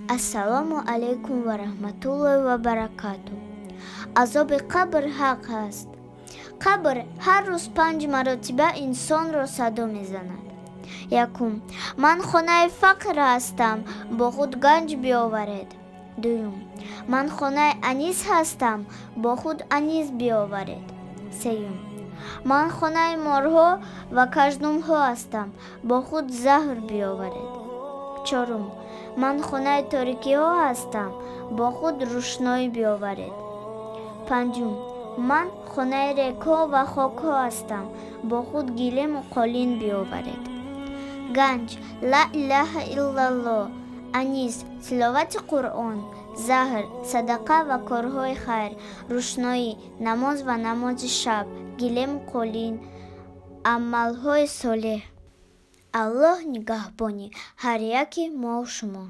Ассалому алейкум ва рахматуллахи ва баракату. Азоби қабр ҳақ ҳаст. Қабр ҳар рӯз 5 маротиба инсонро садо мезанад. Якум: ман хонаи фақр ҳастам, бо худ ганҷ биоваред. Дуюм: ман хонаи анис ҳастам, бо худ анис биоваред. Сеюм: ман хонаи морҳо ва каждумҳо ҳастам, бо худ заҳр биоваред. Чорум: ман хонаи торикиҳо ҳастам, бо худ рӯшноӣ биоваред. Панҷум: ман хонаи регҳо ва хокҳо ҳастам, бо худ гилему қолин биоваред. Ганҷ, ла илаҳаиллаллоҳ, анис, тиловати Қуръон, заҳр, садақа ва корҳои хайр, рӯшноӣ, намоз ва намози шаб, гилему қолин, амалҳои солеҳ. Аллоҳ нигаҳбони ҳар яки мо шумо.